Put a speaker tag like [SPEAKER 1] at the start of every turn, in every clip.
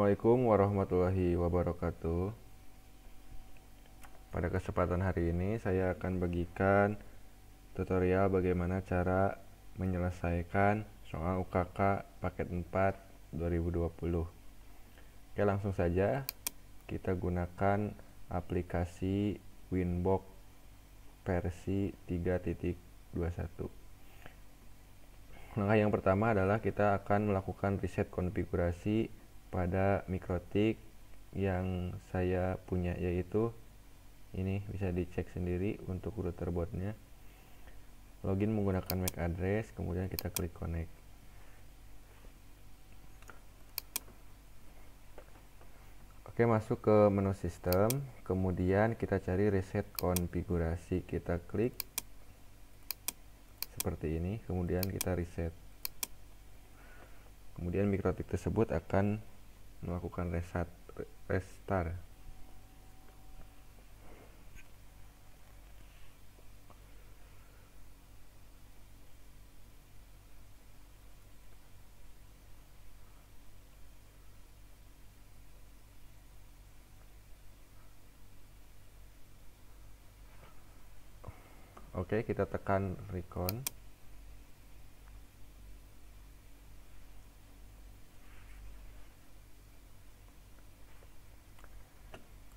[SPEAKER 1] Assalamualaikum warahmatullahi wabarakatuh. Pada kesempatan hari ini saya akan bagikan tutorial bagaimana cara menyelesaikan soal UKK paket 4 2020. Oke, langsung saja kita gunakan aplikasi Winbox versi 3.21. Langkah yang pertama adalah kita akan melakukan reset konfigurasi pada mikrotik yang saya punya, yaitu ini bisa dicek sendiri untuk router boardnya. Login menggunakan MAC address, kemudian kita klik connect. Oke, masuk ke menu sistem, kemudian kita cari reset konfigurasi, kita klik seperti ini, kemudian kita reset. Kemudian mikrotik tersebut akan melakukan restart. Oke, kita tekan recon.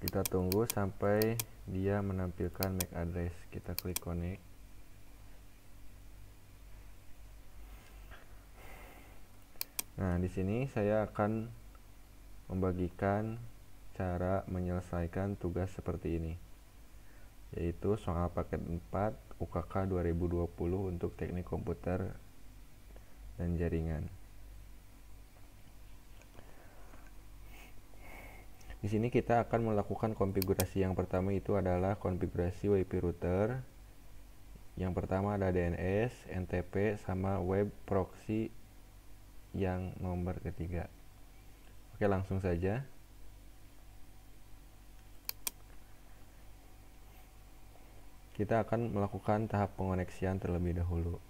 [SPEAKER 1] Kita tunggu sampai dia menampilkan MAC address. Kita klik connect. Nah, di sini saya akan membagikan cara menyelesaikan tugas seperti ini, yaitu soal paket 4 UKK 2020 untuk teknik komputer dan jaringan. Di sini kita akan melakukan konfigurasi yang pertama, itu adalah konfigurasi WiFi router. Yang pertama ada DNS, NTP, sama web proxy yang nomor ketiga. Oke, langsung saja. Kita akan melakukan tahap pengoneksian terlebih dahulu.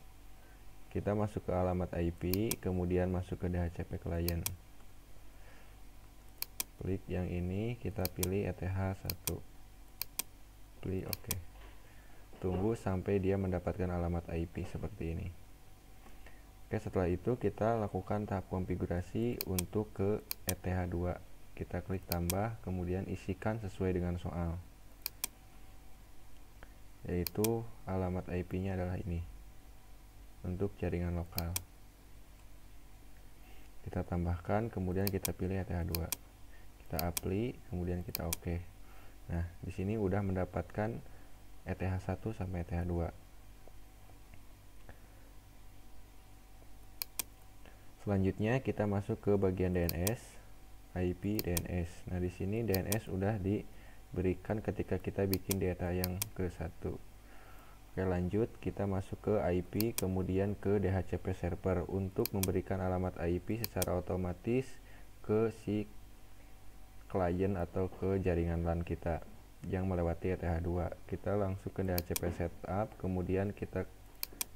[SPEAKER 1] Kita masuk ke alamat IP, kemudian masuk ke DHCP client. Klik yang ini, kita pilih ETH1. Klik OK. Tunggu sampai dia mendapatkan alamat IP seperti ini. Oke, setelah itu kita lakukan tahap konfigurasi untuk ke ETH2. Kita klik tambah, kemudian isikan sesuai dengan soal, yaitu alamat IP-nya adalah ini untuk jaringan lokal. Kita tambahkan, kemudian kita pilih ETH2. Kita apply, kemudian kita OK. Nah, di sini udah mendapatkan ETH1 sampai ETH2. Selanjutnya kita masuk ke bagian DNS, IP DNS. Nah, di sini DNS udah diberikan ketika kita bikin data yang ke-1. Oke, lanjut kita masuk ke IP, kemudian ke DHCP server untuk memberikan alamat IP secara otomatis ke si klien atau ke jaringan LAN kita yang melewati ETH2. Kita langsung ke DHCP setup, kemudian kita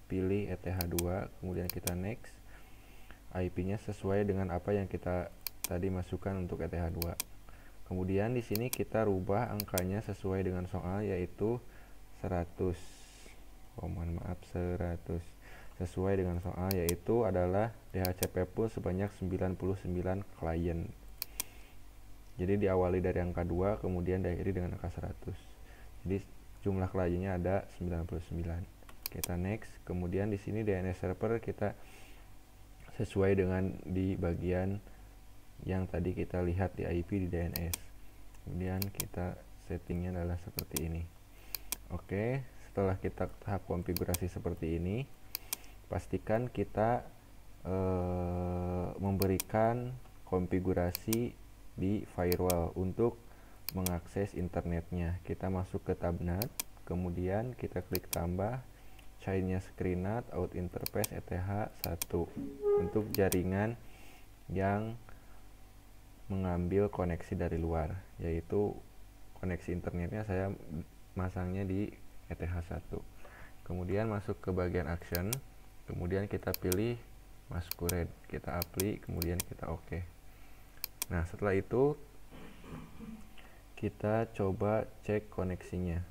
[SPEAKER 1] pilih ETH2, kemudian kita next. IP-nya sesuai dengan apa yang kita tadi masukkan untuk ETH2. Kemudian di sini kita rubah angkanya sesuai dengan soal, yaitu 100. 100. Sesuai dengan soal, yaitu adalah DHCP pool sebanyak 99 klien. Jadi diawali dari angka 2, kemudian diakhiri dengan angka 100. Jadi jumlah kliennya ada 99. Kita next. Kemudian di sini DNS server kita sesuai dengan di bagian yang tadi kita lihat di IP di DNS. Kemudian kita settingnya adalah seperti ini. Oke, setelah kita tahap konfigurasi seperti ini, pastikan kita memberikan konfigurasi di firewall untuk mengakses internetnya. Kita masuk ke tab NAT, kemudian kita klik tambah, chainnya screen NAT, out interface ETH1 untuk jaringan yang mengambil koneksi dari luar, yaitu koneksi internetnya saya masangnya di ETH1. Kemudian masuk ke bagian action, kemudian kita pilih masquerade, kita apply, kemudian kita OK. Nah, setelah itu kita coba cek koneksinya.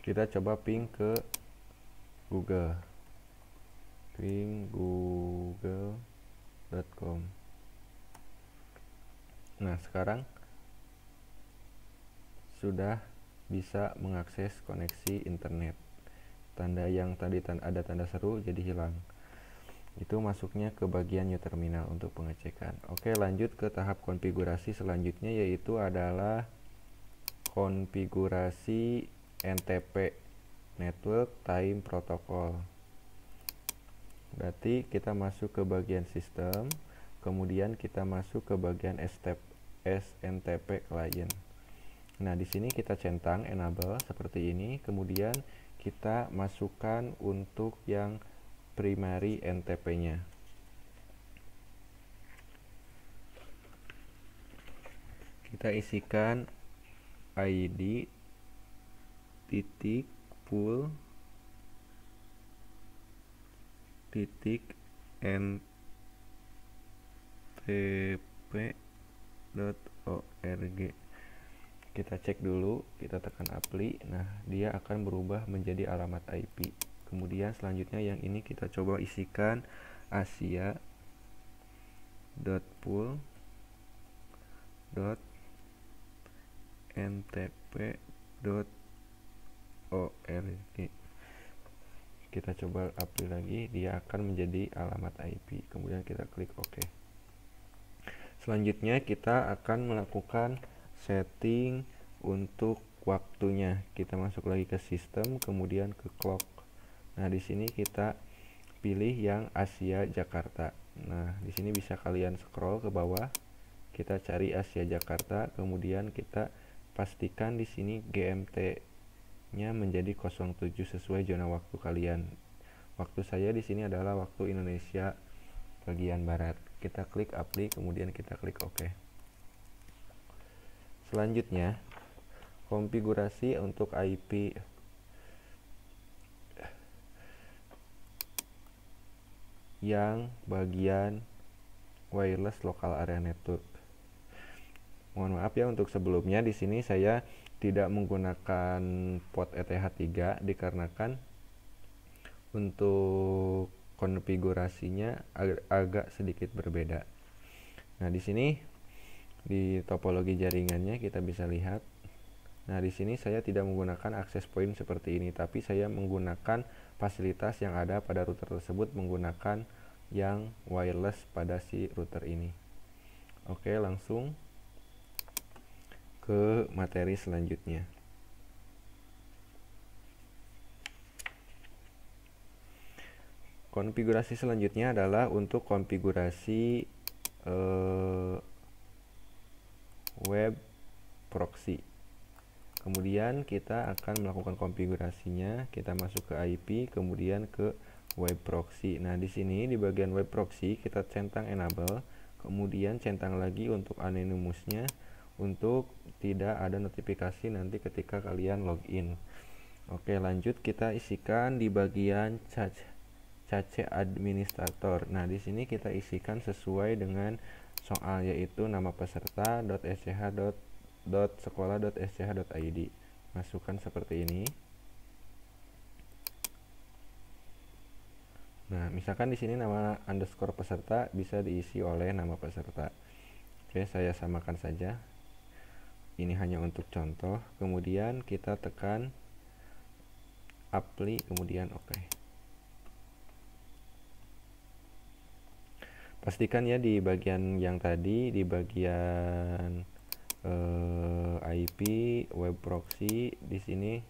[SPEAKER 1] Kita coba ping ke Google. Ping google.com. Nah, sekarang sudah bisa mengakses koneksi internet. Tanda yang tadi ada tanda seru jadi hilang. Itu masuknya ke bagian new terminal untuk pengecekan. Oke, lanjut ke tahap konfigurasi selanjutnya, yaitu adalah konfigurasi NTP, Network Time Protocol. Berarti kita masuk ke bagian sistem, kemudian kita masuk ke bagian SNTP client. Nah, di sini kita centang enable seperti ini, kemudian kita masukkan untuk yang primary NTP-nya. Kita isikan ID titik pool titik ntp.org. Kita cek dulu, kita tekan apply. Nah, dia akan berubah menjadi alamat IP. Kemudian selanjutnya yang ini kita coba isikan asia.pool.ntp.org. Kita coba apply lagi, dia akan menjadi alamat IP. Kemudian kita klik OK. Selanjutnya kita akan melakukan setting untuk waktunya. Kita masuk lagi ke sistem, kemudian ke clock. Nah, di sini kita pilih yang Asia Jakarta. Nah, di sini bisa kalian scroll ke bawah. Kita cari Asia Jakarta, kemudian kita pastikan di sini GMT-nya menjadi 07 sesuai zona waktu kalian. Waktu saya di sini adalah waktu Indonesia bagian barat. Kita klik apply, kemudian kita klik OK. Selanjutnya, konfigurasi untuk IP yang bagian wireless local area network. Mohon maaf ya untuk sebelumnya, di sini saya tidak menggunakan port ETH3 dikarenakan untuk konfigurasinya agak sedikit berbeda. Nah, di sini di topologi jaringannya kita bisa lihat. Nah, di sini saya tidak menggunakan access point seperti ini, tapi saya menggunakan fasilitas yang ada pada router tersebut menggunakan yang wireless pada si router ini. Oke, langsung ke materi selanjutnya. Konfigurasi selanjutnya adalah untuk konfigurasi web proxy. Kemudian kita akan melakukan konfigurasinya. Kita masuk ke IP, kemudian ke web proxy. Nah, di sini di bagian web proxy kita centang enable, kemudian centang lagi untuk anonymous-nya untuk tidak ada notifikasi nanti ketika kalian login. Oke, lanjut kita isikan di bagian cache administrator. Nah, di sini kita isikan sesuai dengan soal, yaitu nama peserta .sch.sekolah.sch.id. Masukkan seperti ini. Nah, misalkan di sini nama underscore peserta bisa diisi oleh nama peserta. Oke, saya samakan saja. Ini hanya untuk contoh. Kemudian kita tekan apply, kemudian OK. Pastikan ya di bagian yang tadi, di bagian IP web proxy, di sini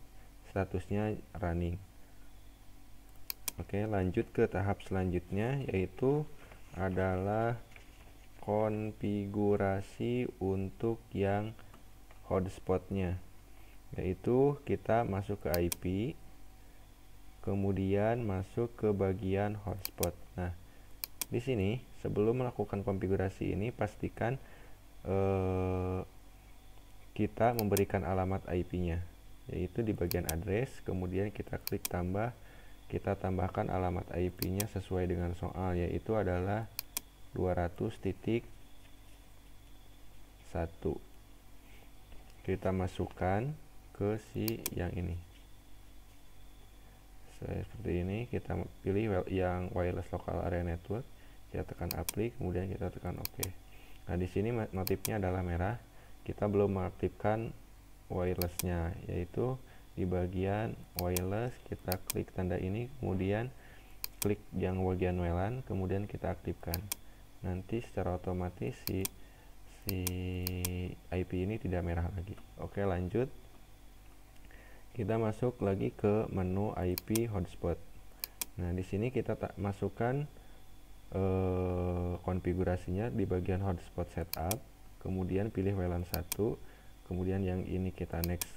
[SPEAKER 1] statusnya running. Oke, lanjut ke tahap selanjutnya, yaitu adalah konfigurasi untuk yang hotspotnya, yaitu kita masuk ke IP, kemudian masuk ke bagian hotspot. Nah, di sini sebelum melakukan konfigurasi ini pastikan kita memberikan alamat IP-nya, yaitu di bagian address, kemudian kita klik tambah, kita tambahkan alamat IP-nya sesuai dengan soal, yaitu adalah 200.1. Kita masukkan ke si yang ini. Seperti ini, kita pilih yang wireless local area network, kita tekan apply, kemudian kita tekan OK. Nah, di sini notifnya adalah merah. Kita belum mengaktifkan wirelessnya, yaitu di bagian wireless kita klik tanda ini, kemudian klik yang bagian WLAN, kemudian kita aktifkan. Nanti secara otomatis si IP ini tidak merah lagi. Oke, lanjut. Kita masuk lagi ke menu IP hotspot. Nah, di sini kita masukkan konfigurasinya di bagian hotspot setup, kemudian pilih WLAN 1, kemudian yang ini kita next.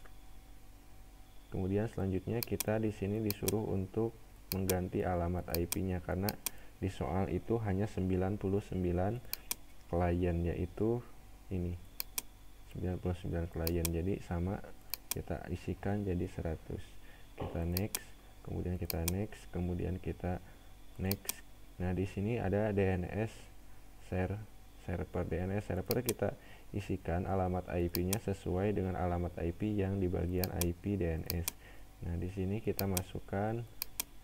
[SPEAKER 1] Kemudian selanjutnya kita di sini disuruh untuk mengganti alamat IP-nya, karena di soal itu hanya 99 klien, yaitu ini 99 klien, jadi sama kita isikan jadi 100. Kita next, kemudian kita next, kemudian kita next. Nah, di sini ada DNS server. DNS server kita isikan alamat IP-nya sesuai dengan alamat IP yang di bagian IP DNS. Nah, di sini kita masukkan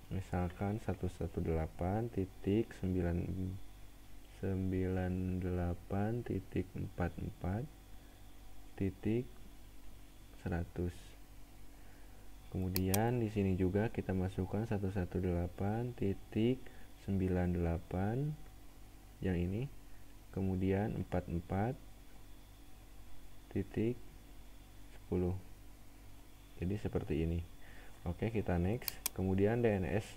[SPEAKER 1] misalkan 118.98.44.100. Kemudian di sini juga kita masukkan 118.98 yang ini, kemudian 44.10. Jadi seperti ini. Oke, kita next. Kemudian DNS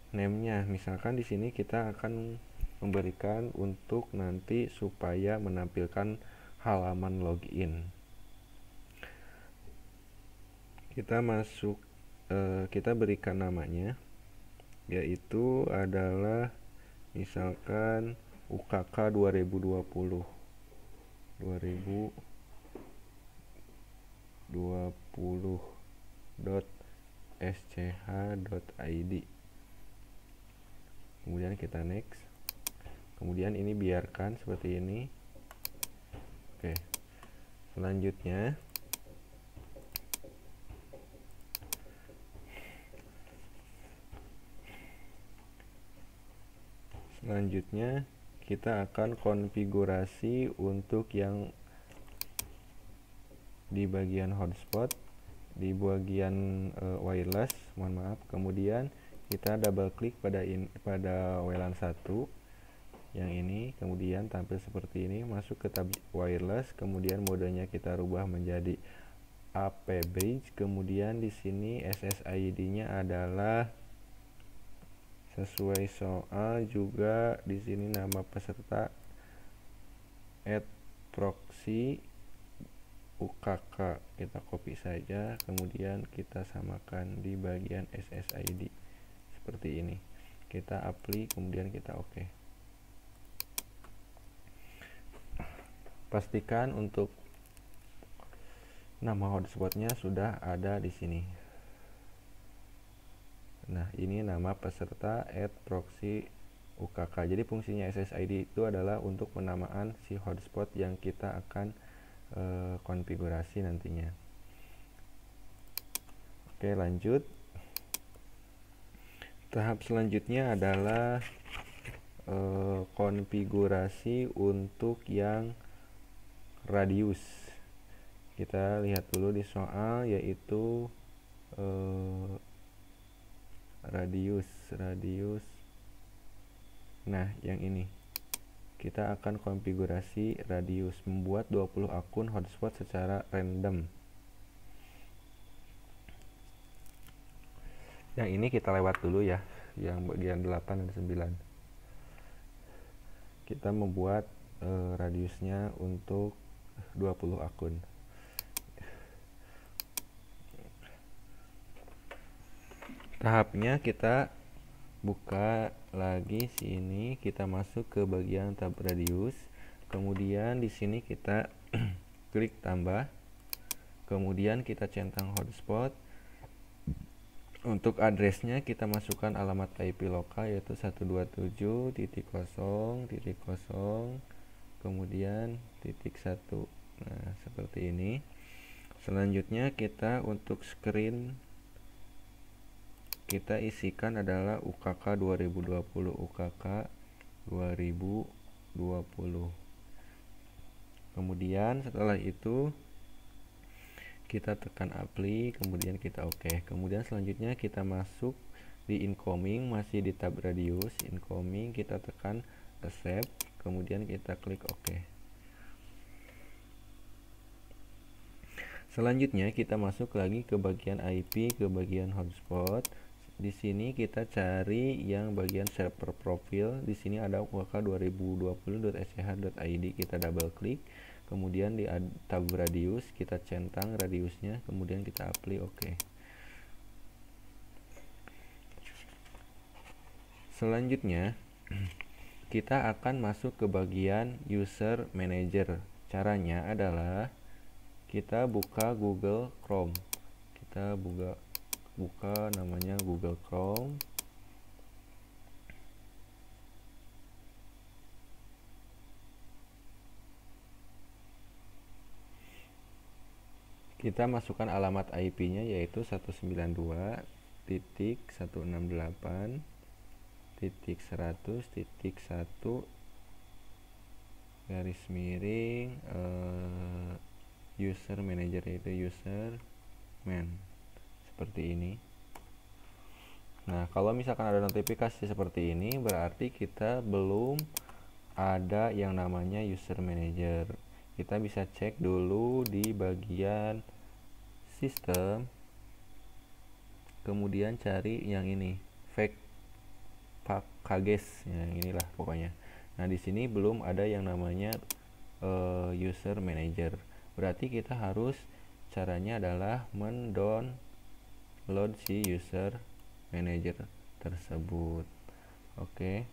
[SPEAKER 1] name-nya, misalkan di sini kita akan memberikan untuk nanti supaya menampilkan halaman login. Kita masuk, kita berikan namanya, yaitu adalah misalkan UKK 2020 .sch.id. Kemudian kita next. Kemudian ini biarkan seperti ini. Oke. Selanjutnya kita akan konfigurasi untuk yang di bagian hotspot, di bagian wireless, mohon maaf. Kemudian kita double klik pada WLAN 1 yang ini, kemudian tampil seperti ini, masuk ke tab wireless, kemudian modenya kita rubah menjadi AP bridge, kemudian di sini SSID-nya adalah sesuai soal juga. Di sini nama peserta @proxy UKK, kita copy saja, kemudian kita samakan di bagian SSID seperti ini. Kita apply, kemudian kita OK. Pastikan untuk nama hotspotnya sudah ada di sini. Nah, ini nama peserta @proxy UKK. Jadi fungsinya SSID itu adalah untuk penamaan si hotspot yang kita akan konfigurasi nantinya. Oke, lanjut. Tahap selanjutnya adalah konfigurasi untuk yang radius. Kita lihat dulu di soal, yaitu radius. Nah, yang ini kita akan konfigurasi radius, membuat 20 akun hotspot secara random. Yang ini kita lewat dulu ya, yang bagian 8 dan 9. Kita membuat radiusnya untuk 20 akun. Tahapnya kita buka lagi sini, kita masuk ke bagian tab radius, kemudian di sini kita klik tambah, kemudian kita centang hotspot. Untuk addressnya kita masukkan alamat IP lokal yaitu 127.0.0 kemudian .1. Nah, seperti ini. Selanjutnya kita untuk screen kita isikan adalah UKK 2020, UKK 2020. Kemudian setelah itu kita tekan apply, kemudian kita oke. Kemudian selanjutnya kita masuk di incoming, masih di tab radius incoming, kita tekan accept, kemudian kita klik oke. Selanjutnya kita masuk lagi ke bagian IP, ke bagian hotspot. Di sini kita cari yang bagian server profil. Di sini ada UKK 2020.sch.id, kita double klik. Kemudian di tab radius kita centang radiusnya, kemudian kita apply oke. Selanjutnya kita akan masuk ke bagian user manager. Caranya adalah kita buka Google Chrome. Kita buka namanya Google Chrome. Kita masukkan alamat IP-nya yaitu 192.168.100.1 garis miring user manager, yaitu user man, seperti ini. Nah, kalau misalkan ada notifikasi seperti ini berarti kita belum ada yang namanya user manager. Kita bisa cek dulu di bagian sistem, kemudian cari yang ini, fake packages, yang inilah pokoknya. Nah, di sini belum ada yang namanya user manager. Berarti kita harus, caranya adalah mendownload si user manager tersebut. Oke.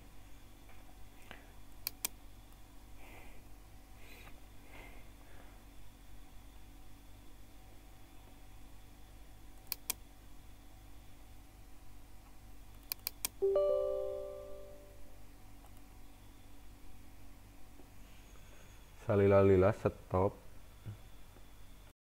[SPEAKER 1] Salila stop.